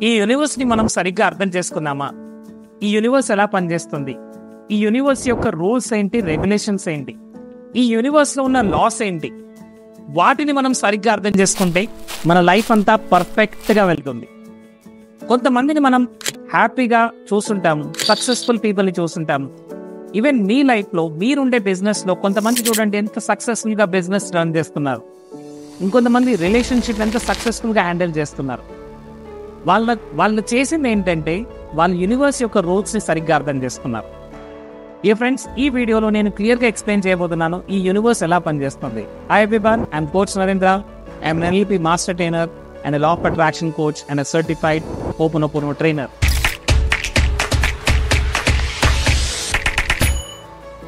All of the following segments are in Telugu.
ఈ యూనివర్స్ ని మనం సరిగ్గా అర్థం చేసుకున్నామా? ఈ యూనివర్స్ ఎలా పనిచేస్తుంది? ఈ యూనివర్స్ యొక్క రూల్స్ ఏంటి, రెగ్యులేషన్స్ ఏంటి, ఈ యూనివర్స్ లో ఉన్న లాస్ ఏంటి, వాటిని మనం సరిగ్గా అర్థం చేసుకుంటే మన లైఫ్ అంతా పర్ఫెక్ట్ గా వెళ్తుంది. కొంతమందిని మనం హ్యాపీగా చూస్తుంటాము, సక్సెస్ఫుల్ పీపుల్ని చూస్తుంటాము. ఈవెన్ మీ లైఫ్ లో మీరుండే బిజినెస్ లో కొంతమంది చూడండి ఎంత సక్సెస్ఫుల్ గా బిజినెస్ రన్ చేస్తున్నారు. ఇంకొంతమంది రిలేషన్షిప్ ఎంత సక్సెస్ఫుల్ గా హ్యాండిల్ చేస్తున్నారు. వాళ్ళు చేసింది ఏంటంటే వాళ్ళ యూనివర్స్ యొక్క రూల్స్ ని సరిగ్గా అర్థం చేసుకున్నారు. ఈ ఫ్రెండ్స్, ఈ వీడియోలో నేను క్లియర్ గా ఎక్స్ప్లెయిన్ చేయబోతున్నాను ఈ యూనివర్స్ ఎలా పనిచేస్తుంది. Hi everyone, I'm coach Narendra. I'm an NLP master trainer and a law of attraction coach and a certified Ho'oponopono trainer.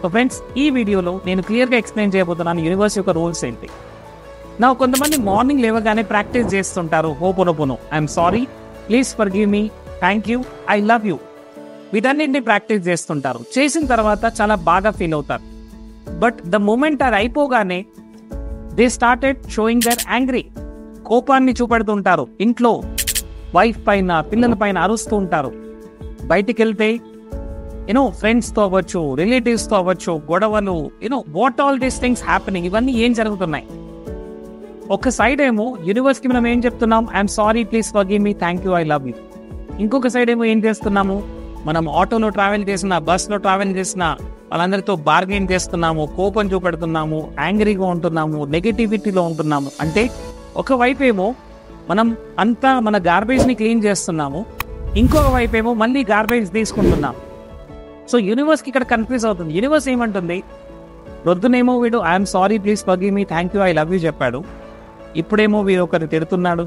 So friends, ఈ వీడియోలో నేను క్లియర్ గా ఎక్స్ప్లెయిన్ చేయబోతున్నాను యూనివర్స్ యొక్క రూల్స్ ఏంటి. నా కొంతమంది మార్నింగ్ లేవగానే ప్రాక్టీస్ చేస్తుంటారు ho'oponopono. I'm sorry, please forgive me, thank you, I love you, వీటన్నింటినీ ప్రాక్టీస్ చేస్తుంటారు. చేసిన తర్వాత చాలా బాగా ఫీల్ అవుతారు. బట్ ద మూమెంట్ అది అయిపోగానే they started showing their angry. కోపాన్ని చూపెడుతుంటారు. ఇంట్లో వైఫ్ పైన, పిల్లల పైన అరుస్తూ ఉంటారు. బయటికి వెళ్తే ఫ్రెండ్స్తో అవ్వచ్చు, రిలేటివ్స్తో అవ్వచ్చు, గొడవలు, what all these things happening, ఇవన్నీ ఏం జరుగుతున్నాయి? ఒక సైడ్ ఏమో యూనివర్స్కి మనం ఏం చెప్తున్నాం, I'm sorry, please forgive me, thank you, I love you. ఇంకొక సైడ్ ఏమో ఏం చేస్తున్నాము, మనం ఆటోలో ట్రావెల్ చేసిన, బస్లో ట్రావెల్ చేసిన వాళ్ళందరితో బార్గెన్ చేస్తున్నాము, కోపం చూపెడుతున్నాము, యాంగ్రీగా ఉంటున్నాము, నెగిటివిటీలో ఉంటున్నాము. అంటే ఒకవైపు ఏమో మనం అంతా మన గార్బేజ్ని క్లీన్ చేస్తున్నాము, ఇంకొక వైపు ఏమో మళ్ళీ గార్బేజ్ తీసుకుంటున్నాం. సో యూనివర్స్కి ఇక్కడ కన్ఫ్యూజ్ అవుతుంది. యూనివర్స్ ఏమంటుంది, రొద్దునేమో వీడు I'm sorry, please forgive me, thank you, I love you చెప్పాడు. ఇప్పుడేమో వీడు ఒకరు తిడుతున్నాడు,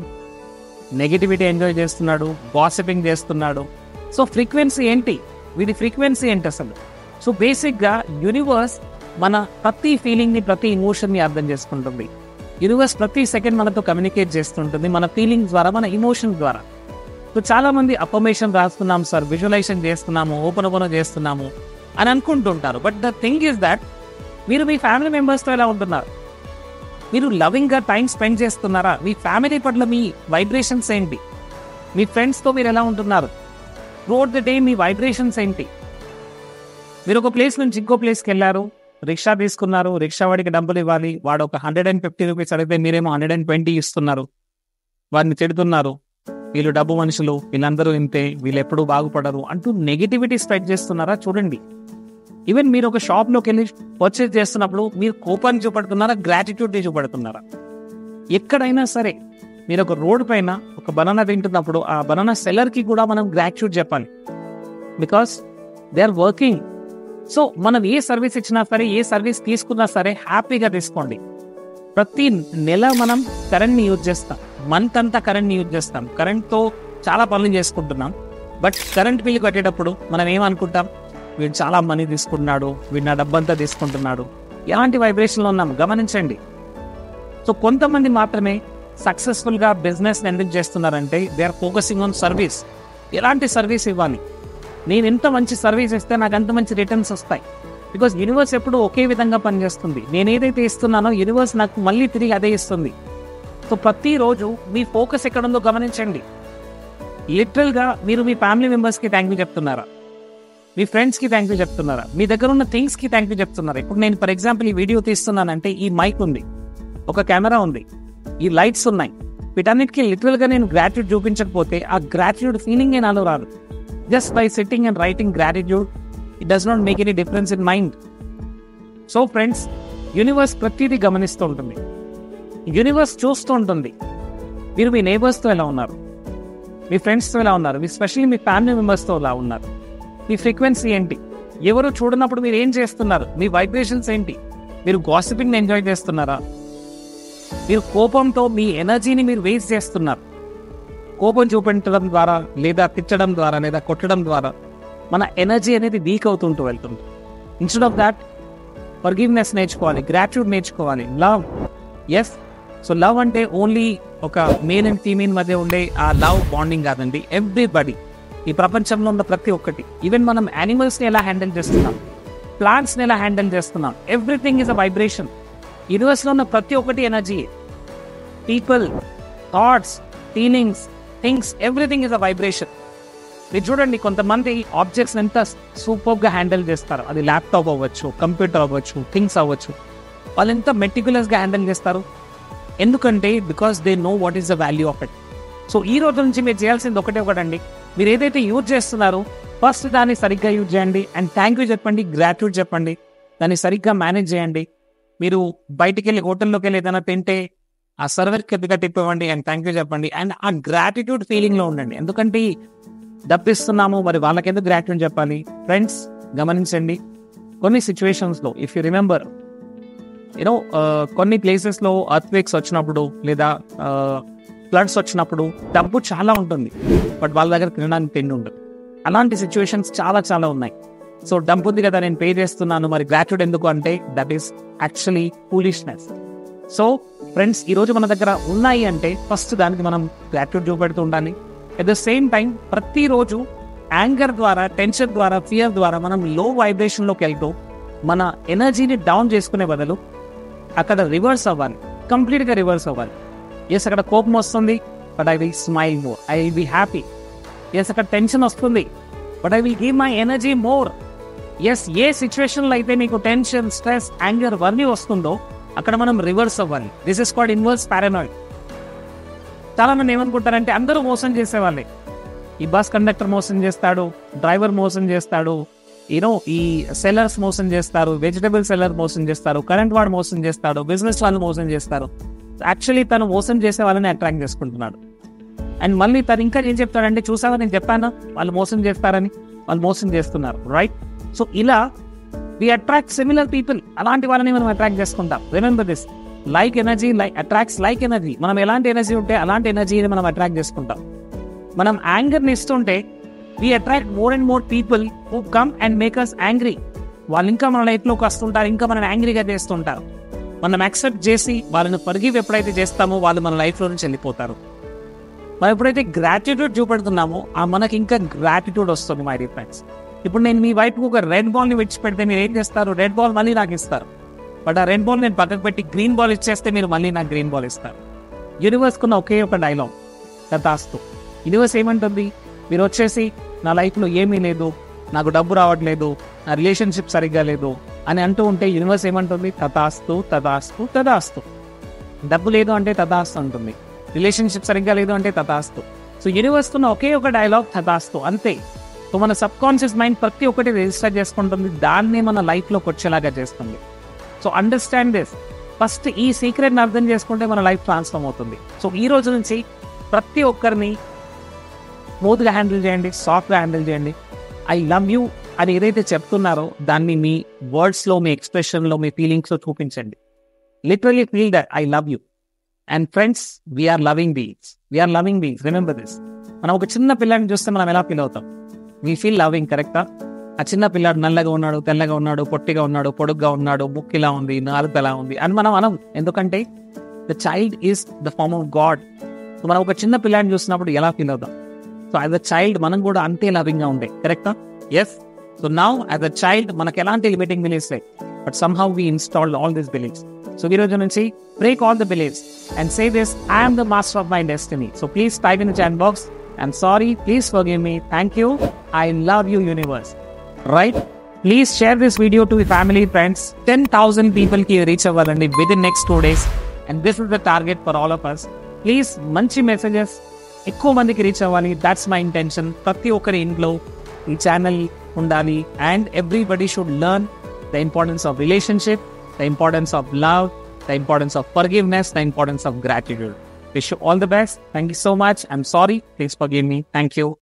నెగిటివిటీ ఎంజాయ్ చేస్తున్నాడు, గాసిపింగ్ చేస్తున్నాడు. సో ఫ్రీక్వెన్సీ ఏంటి, వీడి ఫ్రీక్వెన్సీ ఏంటి అసలు? సో బేసిక్గా యూనివర్స్ మన ప్రతి ఫీలింగ్ని, ప్రతి ఇమోషన్ని అర్థం చేసుకుంటుంది. యూనివర్స్ ప్రతి సెకండ్ మనతో కమ్యూనికేట్ చేస్తుంటుంది, మన ఫీలింగ్స్ ద్వారా, మన ఇమోషన్ ద్వారా. సో చాలా మంది అఫర్మేషన్ రాస్తున్నాం సార్, విజువలైజేషన్ చేస్తున్నాము, ఓపెన్ చేస్తున్నాము అని అనుకుంటుంటారు. But the thing is that మీరు మీ ఫ్యామిలీ మెంబర్స్తో ఎలా ఉంటున్నారు? మీరు లవింగ్గా టైం స్పెండ్ చేస్తున్నారా? మీ ఫ్యామిలీ పట్ల మీ వైబ్రేషన్స్ ఏంటి? మీ ఫ్రెండ్స్తో మీరు ఎలా ఉంటున్నారు? Throughout the day me vibrations ఏంటి? మీరు ఒక ప్లేస్ నుంచి ఇంకో ప్లేస్కి వెళ్ళారు, రిక్షా తీసుకున్నారు, రిక్షా వాడికి డబ్బులు ఇవ్వాలి, వాడు ఒక 150 రూపీస్ అడిగితే మీరేమో 120 ఇస్తున్నారు, వాడిని తిడుతున్నారు, వీళ్ళు డబ్బు మనుషులు, వీళ్ళందరూ ఇంతే, వీళ్ళు ఎప్పుడూ బాగుపడరు అంటూ నెగిటివిటీ స్ప్రెడ్ చేస్తున్నారా? చూడండి, ఈవెన్ మీరు ఒక షాప్లోకి వెళ్ళి పర్చేజ్ చేస్తున్నప్పుడు మీరు కోపాన్ని చూపెడుతున్నారా, గ్రాటిట్యూడ్ని చూపెడుతున్నారా? ఎక్కడైనా సరే మీరు ఒక రోడ్ పైన ఒక బనానా తింటున్నప్పుడు ఆ బనానా సెల్లర్కి కూడా మనం గ్రాటిట్యూడ్ చెప్పాలి, because they are working. So మనం ఏ సర్వీస్ ఇచ్చినా సరే, ఏ సర్వీస్ తీసుకున్నా సరే హ్యాపీగా తీసుకోండి. ప్రతి నెల మనం కరెంట్ని యూజ్ చేస్తాం, మంత్ అంతా కరెంట్ని యూజ్ చేస్తాం, కరెంట్తో చాలా పనులు చేసుకుంటున్నాం. బట్ కరెంట్ బిల్లు కట్టేటప్పుడు మనం ఏమనుకుంటాం, వీడు చాలా మనీ తీసుకుంటున్నాడు, వీడు నా డబ్బంతా తీసుకుంటున్నాడు, ఎలాంటి వైబ్రేషన్లో ఉన్నాం గమనించండి. సో కొంతమంది మాత్రమే సక్సెస్ఫుల్గా బిజినెస్ ఎందుకు చేస్తున్నారంటే they are focusing on service. ఎలాంటి సర్వీస్ ఇవ్వాలి, నేను ఎంత మంచి సర్వీస్ ఇస్తే నాకు అంత మంచి రిటర్న్స్ వస్తాయి. బికాజ్ యూనివర్స్ ఎప్పుడు ఒకే విధంగా పనిచేస్తుంది. నేను ఏదైతే ఇస్తున్నానో యూనివర్స్ నాకు మళ్ళీ తిరిగి అదే ఇస్తుంది. సో ప్రతిరోజు మీ ఫోకస్ ఎక్కడుందో గమనించండి. లిటరల్గా మీరు మీ ఫ్యామిలీ మెంబర్స్కి థ్యాంక్ యూ చెప్తున్నారా? మీ ఫ్రెండ్స్కి థ్యాంక్ యూ చెప్తున్నారా? మీ దగ్గర ఉన్న థింగ్స్కి థ్యాంక్ యూ చెప్తున్నారా? ఇప్పుడు నేను ఫర్ ఎగ్జాంపుల్ ఈ వీడియో తీస్తున్నానంటే ఈ మైక్ ఉంది, ఒక కెమెరా ఉంది, ఈ లైట్స్ ఉన్నాయి, వీటన్నిటికీ లిటరల్గా నేను గ్రాటిట్యూడ్ చూపించకపోతే ఆ గ్రాటిట్యూడ్ ఫీలింగ్ నాలో రాదు. Just by sitting and writing gratitude, it does not make any difference in mind. So friends, universe ప్రతిదీ గమనిస్తూ ఉంటుంది, యూనివర్స్ చూస్తూ ఉంటుంది. మీరు మీ నేబర్స్తో ఎలా ఉన్నారు, మీ ఫ్రెండ్స్తో ఎలా ఉన్నారు, మీ స్పెషల్లీ మీ ఫ్యామిలీ మెంబర్స్తో ఎలా ఉన్నారు? మీ ఫ్రీక్వెన్సీ ఏంటి? ఎవరు చూడనప్పుడు మీరు ఏం చేస్తున్నారు? మీ వైబ్రేషన్స్ ఏంటి? మీరు గాసిపింగ్ని ఎంజాయ్ చేస్తున్నారా? మీరు కోపంతో మీ ఎనర్జీని మీరు వేస్ట్ చేస్తున్నారు. కోపం చూపించడం ద్వారా, లేదా తిట్టడం ద్వారా, లేదా కొట్టడం ద్వారా మన ఎనర్జీ అనేది వీక్ అవుతుంటూ వెళ్తుంది. ఇన్స్టెడ్ ఆఫ్ దాట్ ఫర్గివ్నెస్ నేర్చుకోవాలి, గ్రాటిట్యూడ్ నేర్చుకోవాలి, లవ్. ఎస్, సో లవ్ అంటే ఓన్లీ ఒక మేల్ అండ్ ఫీమేల్ మధ్య ఉండే ఆ లవ్ బాండింగ్ కాదండి. ఎవ్రీబడి, ఈ ప్రపంచంలో ఉన్న ప్రతి ఒక్కటి, ఈవెన్ మనం యానిమల్స్ని ఎలా హ్యాండిల్ చేస్తున్నాం, ప్లాంట్స్ని ఎలా హ్యాండిల్ చేస్తున్నాం, ఎవ్రీథింగ్ ఈజ్ అ వైబ్రేషన్. యూనివర్స్లో ఉన్న ప్రతి ఒక్కటి energy. People, thoughts, feelings, things, everything is a vibration. మీరు చూడండి, కొంతమంది ఆబ్జెక్ట్స్ ఎంత సూపర్గా హ్యాండిల్ చేస్తారు. అది ల్యాప్టాప్ అవ్వచ్చు, కంప్యూటర్ అవ్వచ్చు, థింగ్స్ అవ్వచ్చు. వాళ్ళు ఎంత మెటిక్యులస్గా హ్యాండిల్ చేస్తారు. ఎందుకంటే because they know what is the value of it. So ఈ రోజు నుంచి మీరు చేయాల్సింది ఒకటండి, మీరు ఏదైతే యూజ్ చేస్తున్నారో ఫస్ట్ దాన్ని సరిగ్గా యూజ్ చేయండి. అండ్ థ్యాంక్ యూ చెప్పండి, గ్రాట్యూడ్ చెప్పండి, దాన్ని సరిగ్గా మేనేజ్ చేయండి. మీరు బయటికి వెళ్ళి హోటల్లోకి వెళ్ళి ఏదైనా తింటే ఆ సర్వర్కి కొద్దిగా టిప్ ఇవ్వండి అండ్ థ్యాంక్ యూ చెప్పండి. అండ్ ఆ గ్రాటిట్యూడ్ ఫీలింగ్లో ఉండండి. ఎందుకంటే డబ్బిస్తున్నాము, మరి వాళ్ళకి ఎందుకు గ్రాటిట్యూడ్ చెప్పాలి? ఫ్రెండ్స్ గమనించండి, కొన్ని సిచ్యువేషన్స్లో ఇఫ్ యూ రిమెంబర్ కొన్ని ప్లేసెస్లో అర్త్క్వేక్స్ వచ్చినప్పుడు లేదా ఫ్లడ్స్ వచ్చినప్పుడు డబ్బు చాలా ఉంటుంది, బట్ వాళ్ళ దగ్గర తినడానికి తిండి ఉండదు. అలాంటి సిచ్యువేషన్స్ చాలా చాలా ఉన్నాయి. సో డబ్బు ఉంది కదా, నేను పే చేస్తున్నాను, మరి గ్రాట్యూడ్ ఎందుకు అంటే that is actually foolishness. So friends, ఈరోజు మన దగ్గర ఉన్నాయి అంటే ఫస్ట్ దానికి మనం గ్రాట్యూడ్ చూపెడుతూ ఉండాలి. అట్ ద సేమ్ టైం ప్రతిరోజు యాంగర్ ద్వారా, టెన్షన్ ద్వారా, ఫియర్ ద్వారా మనం లో వైబ్రేషన్లోకి వెళ్తూ మన ఎనర్జీని డౌన్ చేసుకునే బదులు అక్కడ రివర్స్ అవ్వాలి, కంప్లీట్గా రివర్స్ అవ్వాలి. ఎస్, అక్కడ కోపం వస్తుంది, but I will smile more, I will be happy. Yes, అక్కడ టెన్షన్ వస్తుంది, but I will give my energy more. Yes, ఏ సిచ్యువేషన్లో అయితే మీకు టెన్షన్, స్ట్రెస్, యాంగర్ వర్నీ వస్తుందో అక్కడ మనం రివర్స్ అవ్వాలి. This is called inverse paranoid. చాలా మంది ఏమనుకుంటారంటే అందరూ మోసం చేసేవాళ్ళే. ఈ బస్ కండక్టర్ మోసం చేస్తాడు, డ్రైవర్ మోసం చేస్తాడు, ఈ సెల్లర్స్ మోసం చేస్తారు, వెజిటబుల్ సెల్లర్ మోసం చేస్తారు, కరెంట్ వాడు మోసం చేస్తాడు, బిజినెస్ వాళ్ళు మోసం చేస్తారు. యాక్చువల్లీ తను మోసం చేసే వాళ్ళని అట్రాక్ట్ చేసుకుంటున్నాడు. అండ్ మళ్ళీ తను ఇంకా ఏం చెప్తాడంటే, చూసావా నేను చెప్పాను వాళ్ళు మోసం చేస్తారని, వాళ్ళు మోసం చేస్తున్నారు, రైట్? సో ఇలా వి అట్రాక్ట్ సిమిలర్ పీపుల్. అలాంటి వాళ్ళని మనం అట్రాక్ట్ చేసుకుంటాం. Remember this, like energy attracts like energy. మనం ఎలాంటి ఎనర్జీ ఉంటే అలాంటి ఎనర్జీని మనం అట్రాక్ట్ చేసుకుంటాం. మనం యాంగర్ని ఇస్తుంటే we attract more and more people who come and make us angry. వాళ్ళు ఇంకా మన లైఫ్లోకి వస్తుంటారు, ఇంకా మనం యాంగ్రీగా చేస్తుంటారు. మనం యాక్సెప్ట్ చేసి వాళ్ళని ఫర్గివ్ ఎప్పుడైతే చేస్తామో వాళ్ళు మన లైఫ్లో నుంచి వెళ్ళిపోతారు. మనం ఎప్పుడైతే గ్రాటిట్యూడ్ చూపెడుతున్నామో మనకి ఇంకా గ్రాటిట్యూడ్ వస్తుంది. మై డియర్ ఫ్రెండ్స్, ఇప్పుడు నేను మీ వైపుకు ఒక రెడ్ బాల్ని విడిచిపెడితే మీరు ఏం చేస్తారు? రెడ్ బాల్ మళ్ళీ నాకు ఇస్తారు. బట్ ఆ రెడ్ బాల్ నేను పక్కకు పెట్టి గ్రీన్ బాల్ ఇచ్చేస్తే మీరు మళ్ళీ నాకు గ్రీన్ బాల్ ఇస్తారు. యూనివర్స్కున్న ఒకే ఒక డైలాగ్, తథాస్తు. యూనివర్స్ ఏమంటుంది? మీరు వచ్చేసి నా లైఫ్లో ఏమీ లేదు, నాకు డబ్బు రావట్లేదు, నా రిలేషన్షిప్ సరిగ్గా లేదు అని అంటూ ఉంటే యూనివర్స్ ఏమంటుంది? తథాస్తు, తథాస్తు, తథాస్తు. డబ్బు లేదు అంటే తథాస్తు అంటుంది, రిలేషన్షిప్ సరిగ్గా లేదు అంటే తథాస్తు. సో యూనివర్స్కున్న ఒకే ఒక డైలాగ్ తథాస్తు, అంతే. సో మన సబ్ కాన్షియస్ మైండ్ ప్రతి ఒక్కటి రిజిస్టర్ చేసుకుంటుంది, దాన్నే మన లైఫ్లోకి వచ్చేలాగా చేస్తుంది. So understand this. ఫస్ట్ ఈ సీక్రెట్ని అర్థం చేసుకుంటే మన లైఫ్ ట్రాన్స్ఫార్మ్ అవుతుంది. సో ఈ రోజు నుంచి ప్రతి ఒక్కరిని స్మూత్గా హ్యాండిల్ చేయండి, సాఫ్ట్గా హ్యాండిల్ చేయండి. ఐ లవ్ యూ అని ఏదైతే చెప్తున్నారో దాన్ని మీ వర్డ్స్లో, మీ ఎక్స్ప్రెషన్లో, మీ ఫీలింగ్స్లో చూపించండి. Literally feel that I love you. And friends, we're loving beings, we're loving beings. Remember this. మనం ఒక చిన్న పిల్లాడిని చూస్తే మనం ఎలా ఫీల్ అవుతాం? వీ ఫీల్ లవింగ్, కరెక్టా? ఆ చిన్న పిల్లాడు నల్లగా ఉన్నాడు, తెల్లగా ఉన్నాడు, పొట్టిగా ఉన్నాడు, పొడుగ్గా ఉన్నాడు, ముక్కు ఇలా ఉంది, నాలుగు ఎలా ఉంది అని మనం అనం. ఎందుకంటే the child is the form of God. So మనం ఒక చిన్న పిల్లాడిని చూసినప్పుడు ఎలా ఫీల్ అవుతాం? సో యాజ్ అ చైల్డ్ మనం కూడా అంతే లవింగ్గా ఉండే, కరెక్టా? Yes. So now as a child మనకు ఎలాంటి లిమిటింగ్ బిలీఫ్స్ లేవు, but somehow we installed all these beliefs. So ఈ రోజు నుంచి break all the beliefs and say this, I am the master of my destiny. So please type in the chat box, I'm sorry, please forgive me, thank you, I love you universe. Right? Please share this video to your family, friends. 10,000 people ki reach avalandi within next 2 days, and this is the target for all of us. Please manchi messages ekku mandiki reach avali. That's my intention. Prati okkari intlo ee channel undali, and everybody should learn the importance of relationship, the importance of love, the importance of forgiveness, the importance of gratitude. Wish you all the best. Thank you so much. I'm sorry. Please forgive me. Thank you.